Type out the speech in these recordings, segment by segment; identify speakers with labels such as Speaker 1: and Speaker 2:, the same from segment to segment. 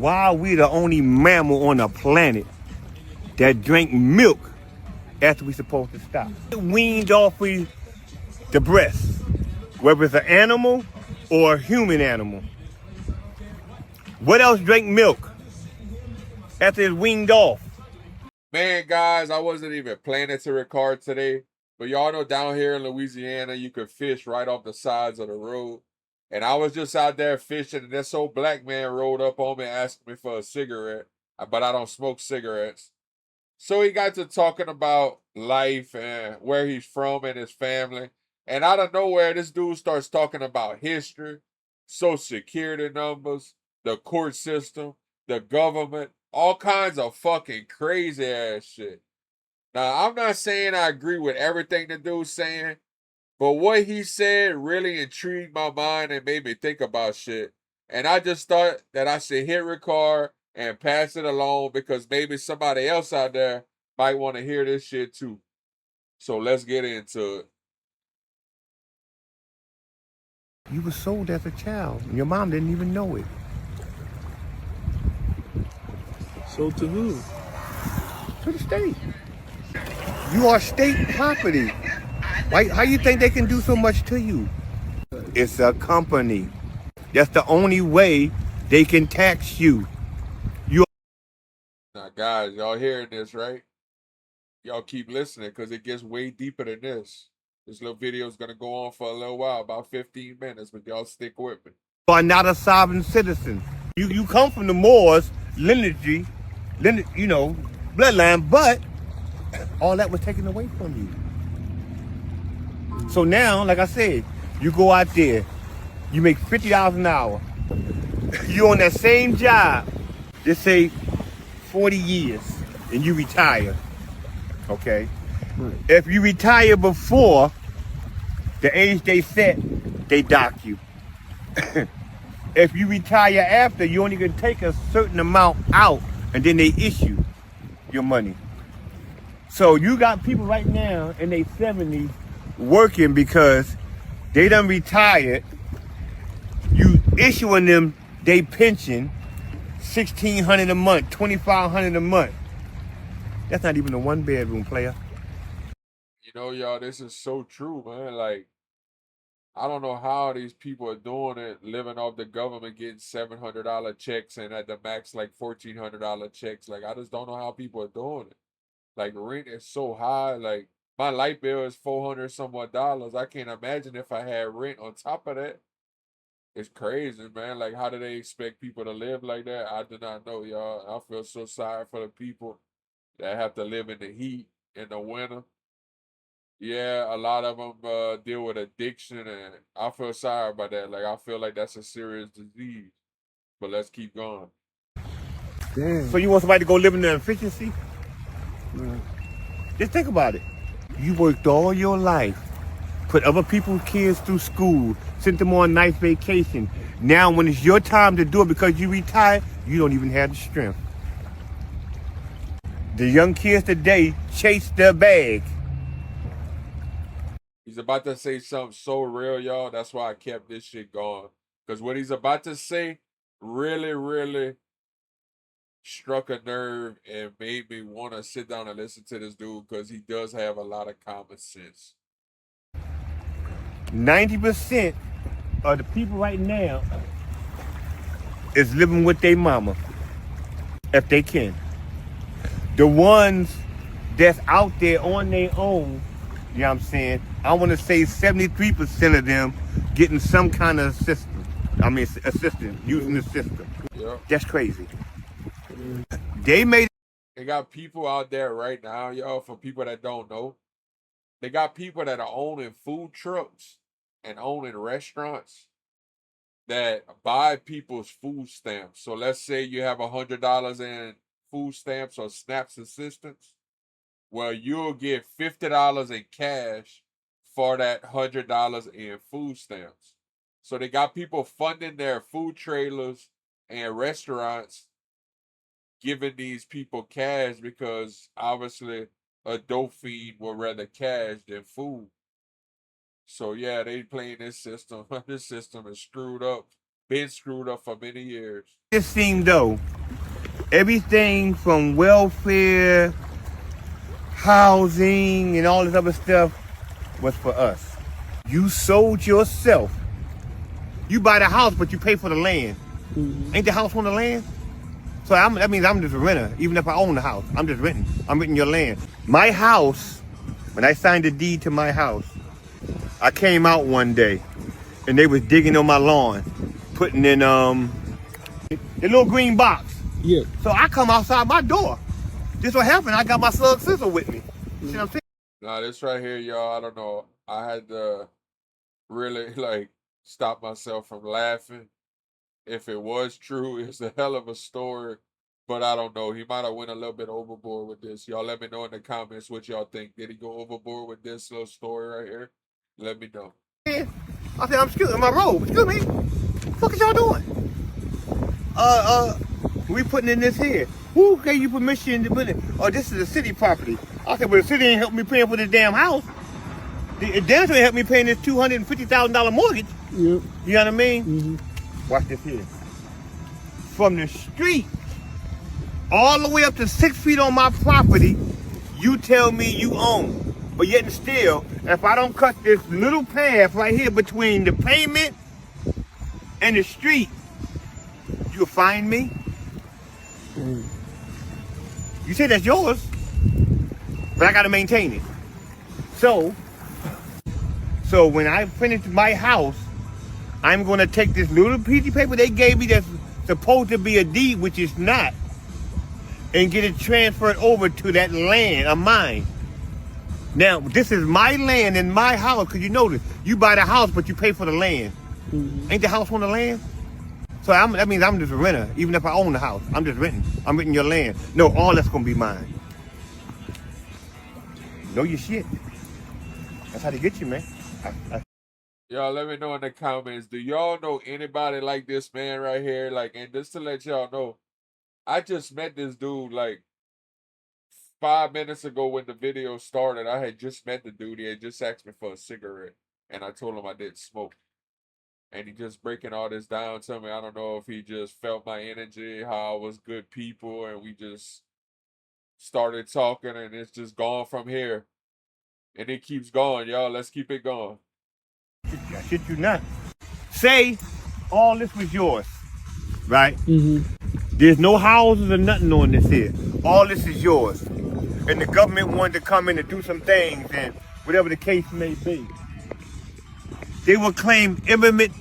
Speaker 1: Why are we the only mammal on the planet that drink milk after we supposed to stop? Weaned off the breast, whether it's an animal or a human animal. What else drink milk after it's weaned off?
Speaker 2: Man, guys, I wasn't even planning to record today, but y'all know down here in Louisiana, you can fish right off the sides of the road. And I was just out there fishing, and this old black man rolled up on me asking me for a cigarette, but I don't smoke cigarettes. So he got to talking about life and where he's from and his family. And out of nowhere, this dude starts talking about history, social security numbers, the court system, the government, all kinds of fucking crazy ass shit. Now, I'm not saying I agree with everything the dude's saying, but what he said really intrigued my mind and made me think about shit. And I just thought that I should hit record and pass it along because maybe somebody else out there might want to hear this shit too. So let's get into it.
Speaker 1: You were sold as a child. Your mom didn't even know it.
Speaker 3: Sold to who?
Speaker 1: To the state. You are state property. Why, how you think they can do so much to you? It's a company. That's the only way they can tax you.
Speaker 2: Now, guys, y'all hearing this, right? Y'all keep listening because it gets way deeper than this. This little video is going to go on for a little while, about 15 minutes, but y'all stick with me.
Speaker 1: You are not a sovereign citizen. You come from the Moors lineage, bloodline, but all that was taken away from you. So now, like I said, you go out there, you make $50 an hour. You're on that same job, just say 40 years, and you retire. Okay?
Speaker 3: Right.
Speaker 1: If you retire before the age they set, they dock you. If you retire after, you only can take a certain amount out, and then they issue your money. So you got people right now in their 70s working because they done retired. You issuing them they pension, $1,600 a month, $2,500 a month. That's not even a one-bedroom, player.
Speaker 2: You know, y'all, this is so true, man. Like, I don't know how these people are doing it, living off the government, getting $700 checks and at the max like $1,400 checks. Like, I just don't know how people are doing it. Like, rent is so high. Like, my light bill is 400 somewhat dollars. I can't imagine if I had rent on top of that. It's crazy, man. Like, how do they expect people to live like that? I do not know, y'all. I feel so sorry for the people that have to live in the heat in the winter. Yeah, a lot of them deal with addiction, and I feel sorry about that. Like, I feel like that's a serious disease. But let's keep going.
Speaker 1: So you want somebody to go live in the efficiency?
Speaker 3: Right.
Speaker 1: Just think about it. You worked all your life, put other people's kids through school, sent them on nice vacation. Now when it's your time to do it because you retired, you don't even have the strength. The young kids today chase their bag.
Speaker 2: He's about to say something so real, y'all. That's why I kept this shit going. Because what he's about to say really, really struck a nerve and made me want to sit down and listen to this dude because he does have a lot of common sense.
Speaker 1: 90% of the people right now is living with their mama, if they can. The ones that's out there on their own, you know what I'm saying? I want to say 73% of them getting some kind of assistance, using the system.
Speaker 2: Yeah.
Speaker 1: That's crazy. They made
Speaker 2: They got people out there right now, y'all, for people that don't know. They got people that are owning food trucks and owning restaurants that buy people's food stamps. So let's say you have $100 in food stamps or SNAP's assistance. Well, you'll get $50 in cash for that $100 in food stamps. So they got people funding their food trailers and restaurants, giving these people cash because obviously a dope fiend would rather cash than food. So yeah, they playing this system. This system is screwed up. been screwed up for many years.
Speaker 1: It seemed though, everything from welfare, housing, and all this other stuff was for us. You sold yourself. You buy the house, but you pay for the land. Ain't the house on the land? So that means I'm just a renter, even if I own the house. I'm just renting. I'm renting your land. My house, when I signed the deed to my house, I came out one day and they was digging on my lawn, putting in the little green box.
Speaker 3: Yeah.
Speaker 1: So I come outside my door. This what happened. I got my slug sizzle with me. You see what I'm saying?
Speaker 2: Now this right here, y'all, I don't know. I had to really like stop myself from laughing. If it was true, it's a hell of a story. But I don't know. He might have went a little bit overboard with this. Y'all let me know in the comments what y'all think. Did he go overboard with this little story right here? Let me know.
Speaker 1: Yeah. I said, excuse me, my robe. Excuse me. What the fuck is y'all doing? We putting in this here. Who gave you permission to put it? Oh, this is a city property. I said, well, the city ain't helping me paying for this damn house. The damn sure ain't helping me paying this $250,000 mortgage.
Speaker 3: Yep.
Speaker 1: You know what I mean?
Speaker 3: Mm-hmm.
Speaker 1: Watch this here. From the street all the way up to 6 feet on my property, you tell me you own. But yet and still, if I don't cut this little path right here between the pavement and the street, you'll find me. You say that's yours, but I gotta maintain it. So when I finish my house, I'm gonna take this little piece of paper they gave me that's supposed to be a deed, which is not, and get it transferred over to that land of mine. Now, this is my land and my house, because you notice, you buy the house, but you pay for the land. Ain't the house on the land? So that means I'm just a renter, even if I own the house. I'm just renting. I'm renting your land. No, all that's gonna be mine. Know your shit. That's how they get you, man.
Speaker 2: Y'all let me know in the comments. Do y'all know anybody like this man right here? Like, and just to let y'all know, I just met this dude like 5 minutes ago when the video started. I had just met the dude. He had just asked me for a cigarette, and I told him I didn't smoke. And he just breaking all this down to me. I don't know if he just felt my energy, how I was good people, and we just started talking, and it's just gone from here. And it keeps going, y'all. Let's keep it going.
Speaker 1: I shit you not. Say all this was yours, right?
Speaker 3: Mm-hmm.
Speaker 1: There's no houses or nothing on this here. All this is yours. And the government wanted to come in and do some things, and whatever the case may be, they will claim eminent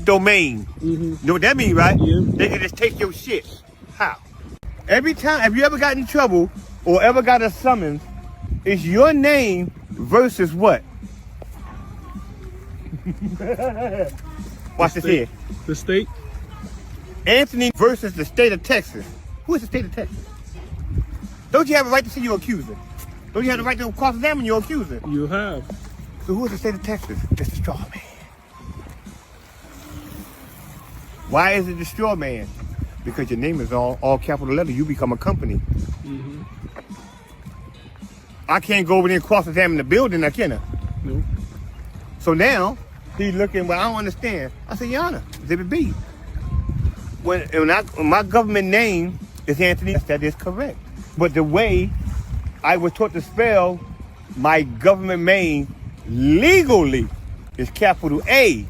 Speaker 1: domain. You know what that means, right?
Speaker 3: Yeah.
Speaker 1: They can just take your shit. How? Every time, have you ever got in trouble or ever got a summons, it's your name versus what? Watch this here.
Speaker 3: The state?
Speaker 1: Anthony versus the state of Texas. Who is the state of Texas? Don't you have a right to see your accuser? Don't you have the right to cross-examine your accuser?
Speaker 3: You have.
Speaker 1: So who is the state of Texas? It's the straw man. Why is it the straw man? Because your name is all capital letter. You become a company. I can't go over there and cross-examine the building, now can I?
Speaker 3: Nope.
Speaker 1: So now he's looking. Well, I don't understand. I said, Your Honor, Exhibit B. When my government name is Anthony, that is correct. But the way I was taught to spell my government name legally is capital A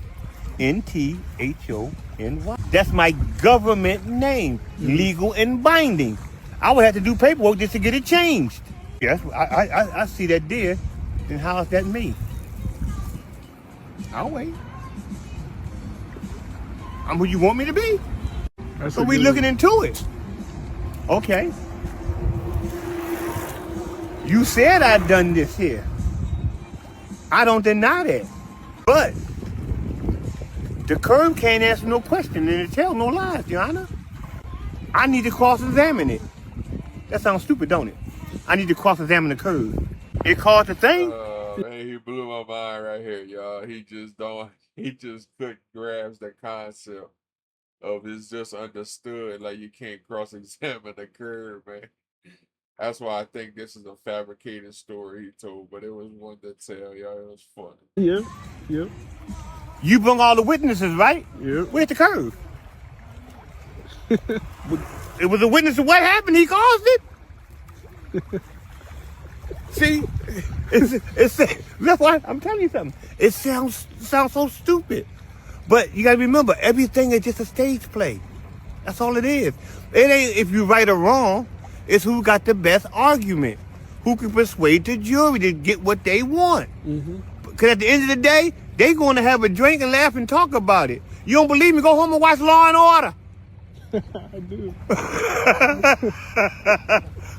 Speaker 1: N-T-H-O-N-Y. That's my government name, legal and binding. I would have to do paperwork just to get it changed. Yes, I see that there. Then how is that me? I'll wait. I'm who you want me to be.
Speaker 3: That's
Speaker 1: So
Speaker 3: a
Speaker 1: we
Speaker 3: good
Speaker 1: looking
Speaker 3: one.
Speaker 1: into it. Okay. You said I done this here. I don't deny that. But the curb can't answer no question and it tell no lies, Your Honor. I need to cross-examine it. That sounds stupid, don't it? I need to cross-examine the curb. It caused the thing.
Speaker 2: Man, he blew my mind right here, y'all. He just couldn't grasp the concept of it's just understood. Like you can't cross-examine the curb, man. That's why I think this is a fabricated story he told, but it was one to tell, y'all. It was funny.
Speaker 3: Yep. Yep.
Speaker 1: You bring all the witnesses, right?
Speaker 3: Yep.
Speaker 1: Where's the curve? It was a witness of what happened. He caused it. See, that's why I'm telling you something. It sounds so stupid, but you gotta remember, everything is just a stage play. That's all it is. It ain't if you right or wrong. It's who got the best argument, who can persuade the jury to get what they want. Because at the end of the day, they going to have a drink and laugh and talk about it. You don't believe me? Go home and watch Law and Order.
Speaker 3: I do.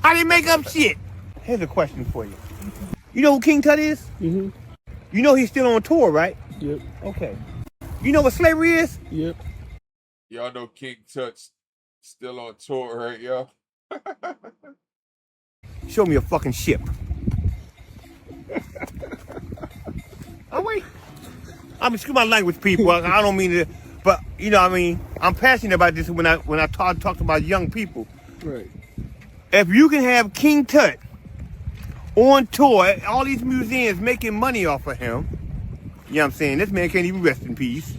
Speaker 1: How they make up shit? Here's a question for you. You know who King Tut is?
Speaker 3: Mm-hmm.
Speaker 1: You know he's still on tour, right?
Speaker 3: Yep.
Speaker 1: Okay. You know what slavery is?
Speaker 3: Yep.
Speaker 2: Y'all know King Tut's still on tour, right, y'all?
Speaker 1: Show me a fucking ship. Oh wait. Excuse my language, people. I don't mean to, but you know, I'm passionate about this when I talked about young people.
Speaker 3: Right.
Speaker 1: If you can have King Tut on tour, all these museums making money off of him, you know what I'm saying? This man can't even rest in peace.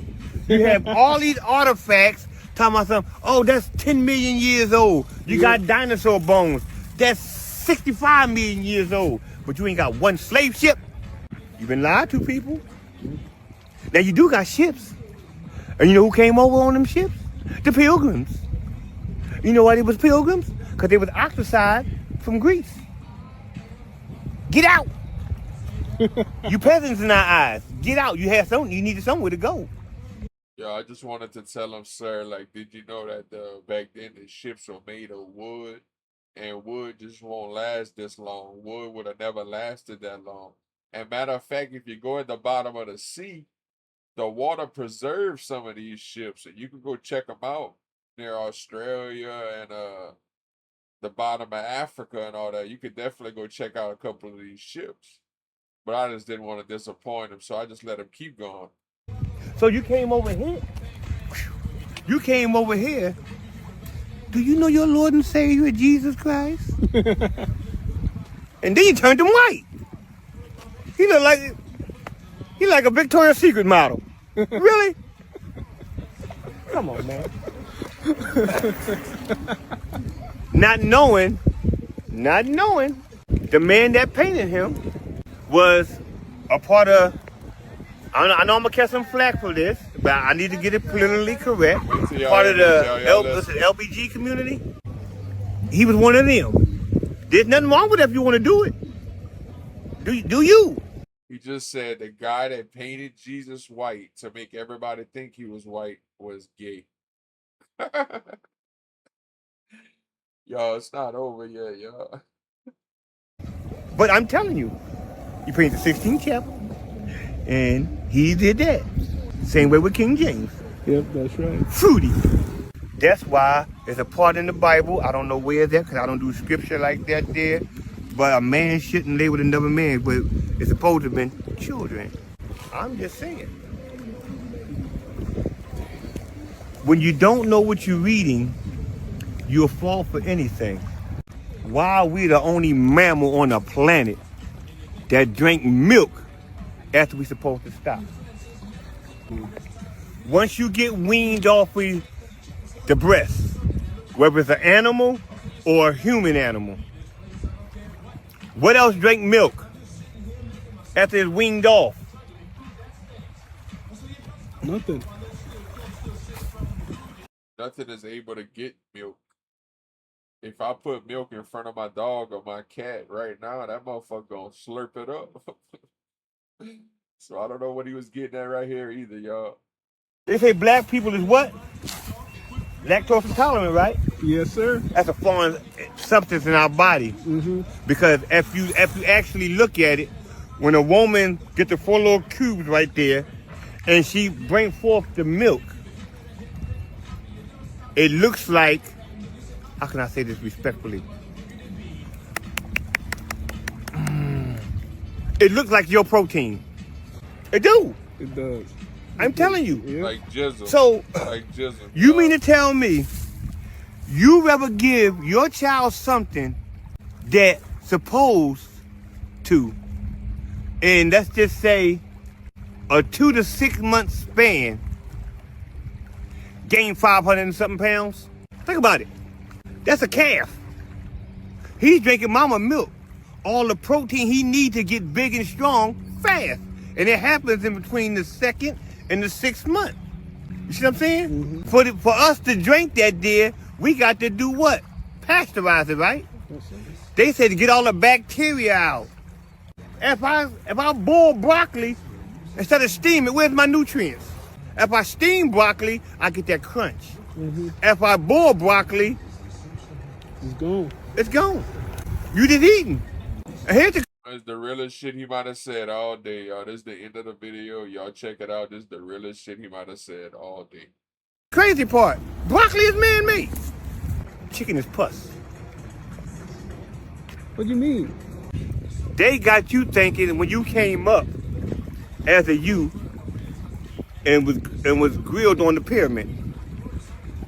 Speaker 1: You have all these artifacts talking about something, oh, that's 10 million years old. You got dinosaur bones. That's 65 million years old. But you ain't got one slave ship. You've been lied to, people. Now, you do got ships. And you know who came over on them ships? The Pilgrims. You know why they was Pilgrims? Because they was ostracized from Greece. Get out. You peasants in our eyes. Get out. You needed somewhere to go.
Speaker 2: Yeah, I just wanted to tell him, sir, like, did you know that back then the ships were made of wood, and wood just won't last this long. Wood would have never lasted that long. And matter of fact, if you go at the bottom of the sea, the water preserves some of these ships, and you can go check them out near Australia and the bottom of Africa and all that. You could definitely go check out a couple of these ships. But I just didn't want to disappoint him, so I just let him keep going.
Speaker 1: So you came over here. You came over here. Do you know your Lord and Savior, Jesus Christ? And then you turned him white. He look like a Victoria's Secret model. Really? Come on, man. Not knowing, the man that painted him was a part of, I know I'm gonna catch some flack for this, but I need to get it politically correct. Part of the LBG community. He was one of them. There's nothing wrong with that if you want to do it. Do you?
Speaker 2: He just said the guy that painted Jesus white to make everybody think he was white was gay. Yo, it's not over yet, y'all.
Speaker 1: But I'm telling you, he painted the 16th chapter, and he did that. Same way with King James.
Speaker 3: Yep, that's right.
Speaker 1: Fruity. That's why there's a part in the Bible, I don't know where that, because I don't do scripture like that there, but a man shouldn't lay with another man, but it's supposed to have been children. I'm just saying. When you don't know what you're reading, you'll fall for anything. Why are we the only mammal on the planet that drank milk after we're supposed to stop? Once you get weaned off of the breast, whether it's an animal or a human animal, what else drank milk after it's weaned off?
Speaker 3: Nothing.
Speaker 2: Nothing is able to get milk. If I put milk in front of my dog or my cat right now, that motherfucker gonna slurp it up. So I don't know what he was getting at right here either, y'all.
Speaker 1: They say black people is what? Lactose intolerant, right?
Speaker 3: Yes, sir.
Speaker 1: That's a foreign substance in our body.
Speaker 3: Mm-hmm.
Speaker 1: Because if you actually look at it, when a woman gets the 4 little cubes right there, and she brings forth the milk, it looks like, how can I say this respectfully? It looks like your protein. It do.
Speaker 3: It does.
Speaker 1: I'm telling you.
Speaker 3: Yep.
Speaker 2: Like jizzle.
Speaker 1: So,
Speaker 2: like jizzle.
Speaker 1: you mean to tell me you rather give your child something that supposed to, and let's just say a 2 to 6 month span, gain 500 and something pounds? Think about it. That's a calf. He's drinking mama milk. All the protein he needs to get big and strong fast. And it happens in between the 2nd and the 6th month. You see what I'm saying? For us to drink that deer, we got to do what? Pasteurize it, right? They said to get all the bacteria out. If I boil broccoli, instead of steam it, where's my nutrients? If I steam broccoli, I get that crunch. If I boil broccoli,
Speaker 3: It's gone.
Speaker 1: it's gone. You just eating. And here's the
Speaker 2: It's the realest shit he might have said all day, y'all. This is the end of the video. Y'all check it out. This is the realest shit he might have said all day.
Speaker 1: crazy part. Broccoli is man-made. Chicken is pus.
Speaker 3: What do you mean?
Speaker 1: They got you thinking when you came up as a youth and was grilled on the pyramid.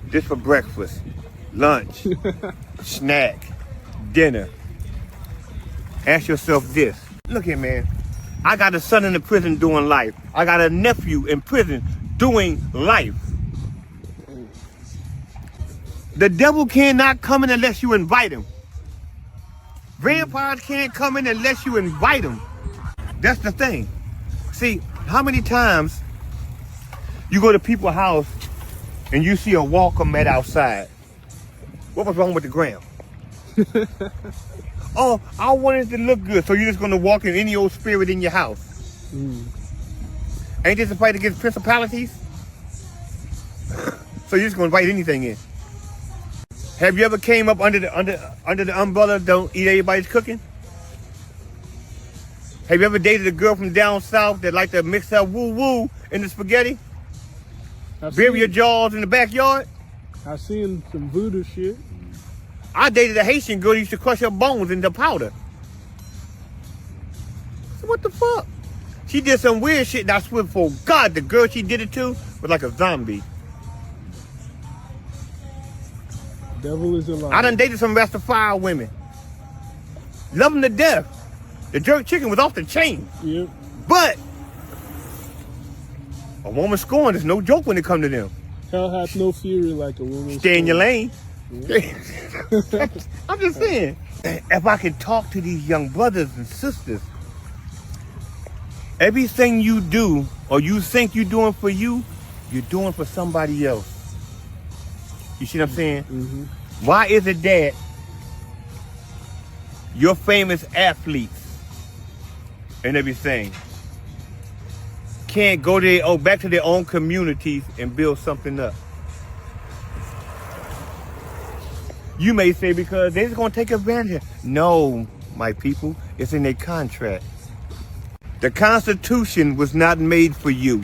Speaker 1: This for breakfast, lunch, snack, dinner. Ask yourself this. Look here, man. I got a son in the prison doing life. I got a nephew in prison doing life. The devil cannot come in unless you invite him. Vampires can't come in unless you invite them. That's the thing. See, how many times you go to people's house and you see a walker mat outside? What was wrong with the ground? Oh, I wanted it to look good, so you're just gonna walk in any old spirit in your house. Ain't this a fight against principalities? So you're just gonna invite anything in. Have you ever came up under the umbrella, don't eat everybody's cooking? Have you ever dated a girl from down south that like to mix up woo-woo in the spaghetti? Bury your jaws in the backyard?
Speaker 3: I've seen some voodoo shit.
Speaker 1: I dated a Haitian girl that used to crush her bones into powder. So what the fuck? She did some weird shit and I swear for God, the girl she did it to was like a zombie.
Speaker 3: Devil is alive.
Speaker 1: I done dated some Rastafari women. Love them to death. The jerk chicken was off the chain.
Speaker 3: Yep.
Speaker 1: But a woman scorned is no joke when it come to them.
Speaker 3: Hell hath no fury like a woman.
Speaker 1: Stay in your lane.
Speaker 3: Yeah.
Speaker 1: I'm just saying, if I could talk to these young brothers and sisters, everything you do or you think you're doing for you, you're doing for somebody else. You see what I'm saying? Why is it that your famous athletes and everything can't go to back to their own communities and build something up? You may say because they're just gonna take advantage. No, my people, it's in their contract. The Constitution was not made for you.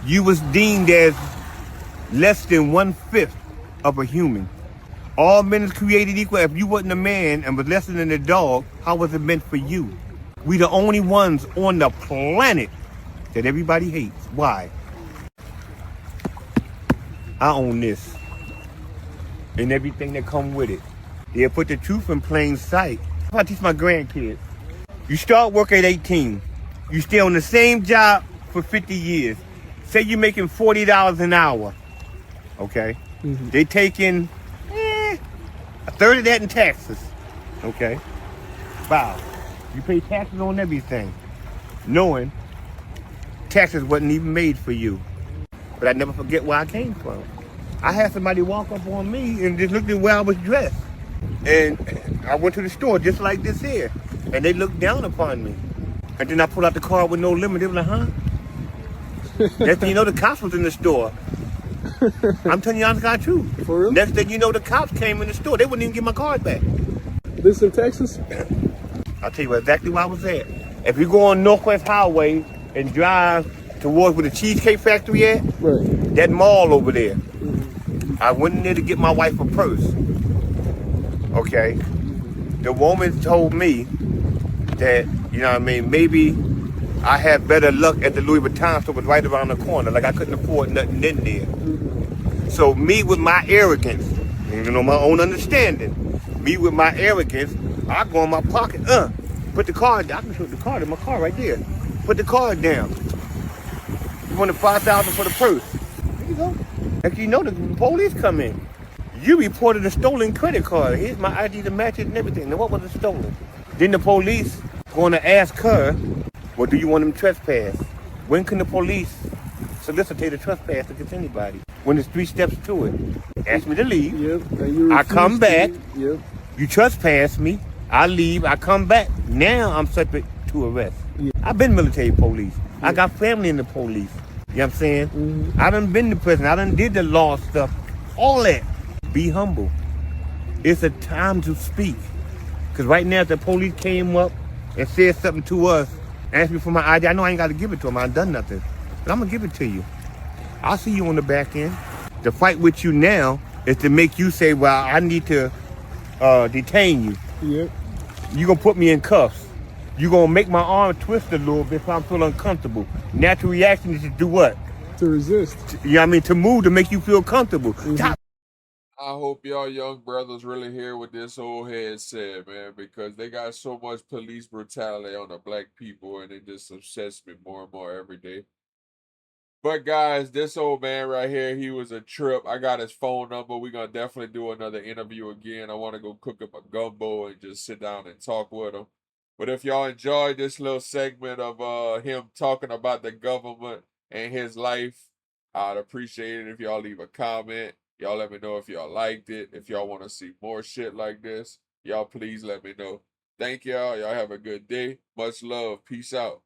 Speaker 1: You was deemed as less than 1/5 of a human. All men is created equal. If you wasn't a man and was less than a dog, how was it meant for you? We the only ones on the planet that everybody hates. Why? I own this. And everything that come with it. They'll put the truth in plain sight. I teach my grandkids. You start work at 18. You stay on the same job for 50 years. Say you're making $40 an hour. Okay? They taking a third of that in taxes. Okay? Wow. You pay taxes on everything. Knowing taxes wasn't even made for you. But I never forget where I came from. I had somebody walk up on me and just looked at where I was dressed. And I went to the store just like this here. And they looked down upon me. And then I pulled out the car with no limit. They were like, huh? Next thing you know, the cops was in the store. I'm telling you honest God truth.
Speaker 3: For real?
Speaker 1: Next thing you know, the cops came in the store. They wouldn't even get my card back.
Speaker 3: This in Texas?
Speaker 1: I'll tell you exactly where I was at. If you go on Northwest Highway and drive towards where the Cheesecake Factory at,
Speaker 3: Right.
Speaker 1: that mall over there, I went in there to get my wife a purse. Okay? The woman told me that, you know what I mean, maybe I had better luck at the Louis Vuitton store was right around the corner. Like I couldn't afford nothing in there. So me with my arrogance, you know, my own understanding, me with my arrogance, I go in my pocket, put the card, I can put the card in my car right there. Put the card down. You wanted 5,000 for the purse. There you go. Like you know, the police come in. You reported a stolen credit card. Here's my ID to match it and everything. Now what was it stolen? Then the police gonna ask her, well, do you want them trespass? When can the police solicitate a trespass against anybody? When there's 3 steps to it. Ask me to leave.
Speaker 3: Yep. And you
Speaker 1: I
Speaker 3: refuse
Speaker 1: come
Speaker 3: to
Speaker 1: back.
Speaker 3: leave. Yep.
Speaker 1: You trespass me. I leave. I come back. Now I'm subject to arrest.
Speaker 3: Yeah.
Speaker 1: I've been military police. I got family in the police. You know what I'm saying?
Speaker 3: Mm-hmm.
Speaker 1: I done been to prison. I done did the law stuff. All that. Be humble. It's a time to speak. Because right now, if the police came up and said something to us, asked me for my ID, I know I ain't got to give it to them. I done nothing. But I'm going to give it to you. I'll see you on the back end. The fight with you now is to make you say, well, I need to detain you.
Speaker 3: Yep.
Speaker 1: You're going to put me in cuffs. You're going to make my arm twist a little bit so I feel uncomfortable. Natural reaction is to do what?
Speaker 3: To resist.
Speaker 1: You know what I mean? To move to make you feel comfortable.
Speaker 3: Mm-hmm.
Speaker 2: I hope y'all young brothers really hear what this old head said, man, because they got so much police brutality on the black people, and it just upsets me more and more every day. But guys, this old man right here, he was a trip. I got his phone number. We're going to definitely do another interview again. I want to go cook up a gumbo and just sit down and talk with him. But if y'all enjoyed this little segment of him talking about the government and his life, I'd appreciate it if y'all leave a comment. Y'all let me know if y'all liked it. If y'all want to see more shit like this, y'all please let me know. Thank y'all. Y'all have a good day. Much love. Peace out.